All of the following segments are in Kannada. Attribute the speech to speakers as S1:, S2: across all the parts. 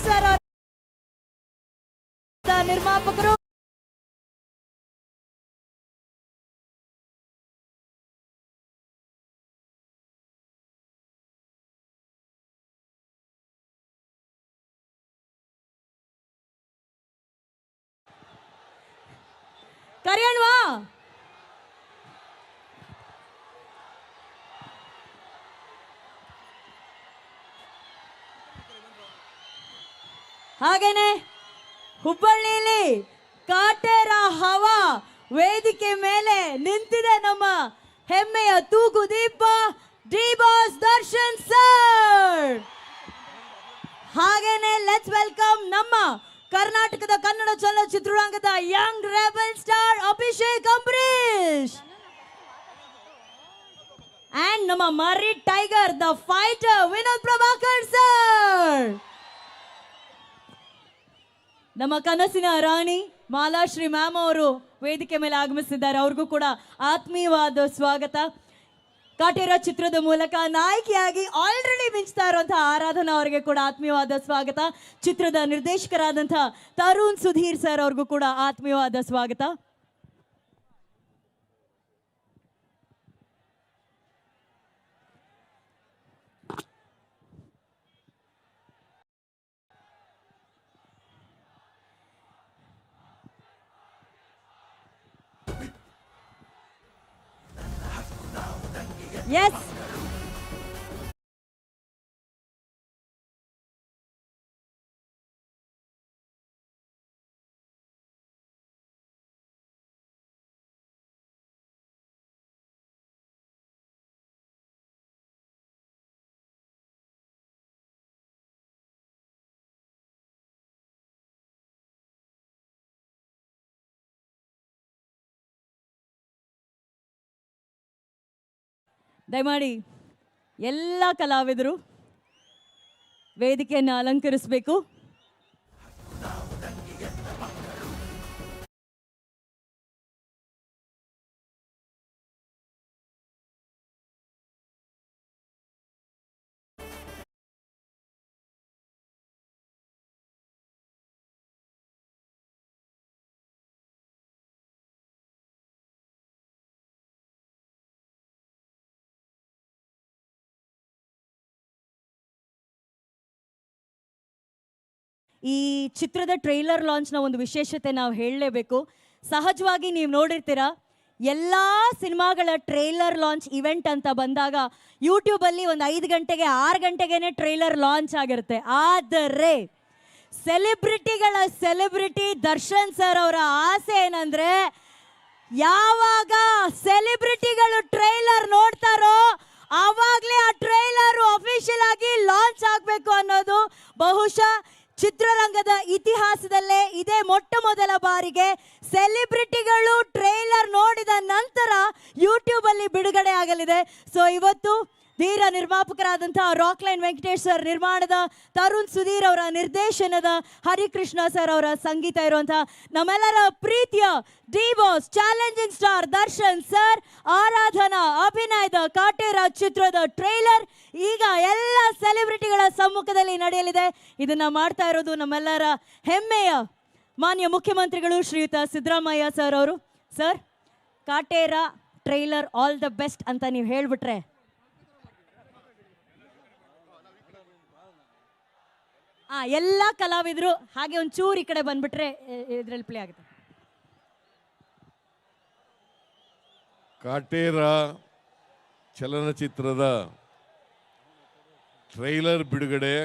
S1: ಸರ್ ನಿರ್ಮಾಪಕರು. ಕರೆಯಲ್ವಾ? ಹಾಗೇನೆ ಹುಬ್ಬಳ್ಳಿಯಲ್ಲಿ ಕಾಟೇರ ಹವಾ ವೇದಿಕೆ ಮೇಲೆ ನಿಂತಿದೆ ನಮ್ಮ ಹೆಮ್ಮೆಯ ತೂಗು ದೀಪ ಡಿ ಬಾಸ್ ದರ್ಶನ್ ಸರ್. ಹಾಗೇನೆ ಲೆಟ್ಸ್ ವೆಲ್ಕಮ್ ನಮ್ಮ ಕರ್ನಾಟಕದ ಕನ್ನಡ ಚಲನಚಿತ್ರರಂಗದ young rebel star Abhishek Ambareesh and ನಮ್ಮ ಮರ್ರಿ tiger the fighter Vinod Prabhakar sir. ನಮ್ಮ ಕನಸಿನ ರಾಣಿ ಮಾಲಾಶ್ರೀ ಮ್ಯಾಮ್ ಅವರು ವೇದಿಕೆ ಮೇಲೆ ಆಗಮಿಸಿದ್ದಾರೆ. ಅವ್ರಿಗೂ ಕೂಡ ಆತ್ಮೀಯವಾದ ಸ್ವಾಗತ. ಕಾಟೇರ ಚಿತ್ರದ ಮೂಲಕ ನಾಯಕಿಯಾಗಿ ಆಲ್ರೆಡಿ ಮಿಂಚ್ತಾ ಇರುವಂತಹ ಆರಾಧನಾ ಅವರಿಗೆ ಕೂಡ ಆತ್ಮೀಯವಾದ ಸ್ವಾಗತ. ಚಿತ್ರದ ನಿರ್ದೇಶಕರಾದಂತಹ ತರುಣ್ ಸುಧೀರ್ ಸರ್ ಅವ್ರಿಗೂ ಕೂಡ ಆತ್ಮೀಯವಾದ ಸ್ವಾಗತ. Yes. ದಯಮಾಡಿ ಎಲ್ಲ ಕಲಾವಿದರು ವೇದಿಕೆಯನ್ನು ಅಲಂಕರಿಸಬೇಕು. ಈ ಚಿತ್ರದ ಟ್ರೈಲರ್ ಲಾಂಚ್ನ ಒಂದು ವಿಶೇಷತೆ ನಾವು ಹೇಳಲೇಬೇಕು. ಸಹಜವಾಗಿ ನೀವು ನೋಡಿರ್ತೀರಾ, ಎಲ್ಲ ಸಿನಿಮಾಗಳ ಟ್ರೈಲರ್ ಲಾಂಚ್ ಇವೆಂಟ್ ಅಂತ ಬಂದಾಗ ಯೂಟ್ಯೂಬಲ್ಲಿ ಒಂದು 5 ಗಂಟೆಗೆ 6 ಗಂಟೆಗೇನೆ ಟ್ರೈಲರ್ ಲಾಂಚ್ ಆಗಿರುತ್ತೆ. ಆದರೆ ಸೆಲೆಬ್ರಿಟಿಗಳ ಸೆಲೆಬ್ರಿಟಿ ದರ್ಶನ್ ಸರ್ ಅವರ ಆಸೆ ಏನಂದ್ರೆ, ಯಾವಾಗ ಸೆಲೆಬ್ರಿಟಿಗಳು ಟ್ರೈಲರ್ ನೋಡ್ತಾರೋ ಆವಾಗಲೇ ಆ ಟ್ರೈಲರ್ ಅಫಿಷಿಯಲ್ ಆಗಿ ಲಾಂಚ್ ಆಗಬೇಕು ಅನ್ನೋದು. ಬಹುಶಃ ಚಿತ್ರರಂಗದ ಇತಿಹಾಸದಲ್ಲೇ ಇದೇ ಮೊಟ್ಟ ಮೊದಲ ಬಾರಿಗೆ ಸೆಲೆಬ್ರಿಟಿಗಳು ಟ್ರೈಲರ್ ನೋಡಿದ ನಂತರ ಯೂಟ್ಯೂಬ್ ಅಲ್ಲಿ ಬಿಡುಗಡೆ ಆಗಲಿದೆ. ಸೊ ಇವತ್ತು ಧೀರ ನಿರ್ಮಾಪಕರಾದಂತಹ ರಾಕ್ಲೈನ್ ವೆಂಕಟೇಶ್ ಸರ್ ನಿರ್ಮಾಣದ, ತರುಣ್ ಸುಧೀರ್ ಅವರ ನಿರ್ದೇಶನದ, ಹರಿಕೃಷ್ಣ ಸರ್ ಅವರ ಸಂಗೀತ ಇರುವಂತಹ ನಮ್ಮೆಲ್ಲರ ಪ್ರೀತಿಯ D boss challenging star Darshan sir Aradhana ಅಭಿನಯದ ಕಾಟೇರ ಚಿತ್ರದ ಟ್ರೈಲರ್ ಈಗ ಎಲ್ಲ ಸೆಲೆಬ್ರಿಟಿಗಳ ಸಮ್ಮುಖದಲ್ಲಿ ನಡೆಯಲಿದೆ. ಇದನ್ನ ಮಾಡ್ತಾ ಇರೋದು ನಮ್ಮೆಲ್ಲರ ಹೆಮ್ಮೆಯ ಮಾನ್ಯ ಮುಖ್ಯಮಂತ್ರಿಗಳು ಶ್ರೀಯುತ ಸಿದ್ದರಾಮಯ್ಯ ಸರ್ ಅವರು. Sir, Kaatera trailer all the best ಅಂತ ನೀವು ಹೇಳ್ಬಿಟ್ರೆ. ಎಲ್ಲ ಕಲಾವಿದರು ಹಾಗೆ ಒಂಚೂರು ಈ ಕಡೆ ಬಂದ್ಬಿಟ್ರೆ ಇದ್ರಲ್ಲಿ ಪ್ಲೇ ಆಗುತ್ತೆ.
S2: ಕಾಟೇರ ಚಲನಚಿತ್ರದ ಟ್ರೈಲರ್ ಬಿಡುಗಡೆ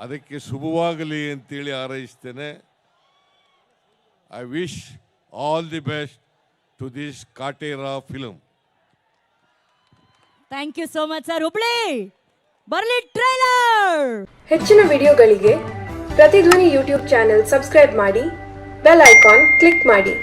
S2: ಅದಕ್ಕೆ ಶುಭವಾಗಲಿ ಅಂತೇಳಿ ಹಾರೈಸ್ತೇನೆ. I wish all the best to this Kaatera film.
S1: Thank you so much sir. Hubli ಬರ್ಲಿ ಟ್ರೈಲರ್.
S3: ಹೆಚ್ಚಿನ ವಿಡಿಯೋಗಳಿಗೆ ಪ್ರತಿಧ್ವನಿ ಯೂಟ್ಯೂಬ್ ಚಾನೆಲ್ ಸಬ್ಸ್ಕ್ರೈಬ್ ಮಾಡಿ, ಬೆಲ್ ಐಕಾನ್ ಕ್ಲಿಕ್ ಮಾಡಿ.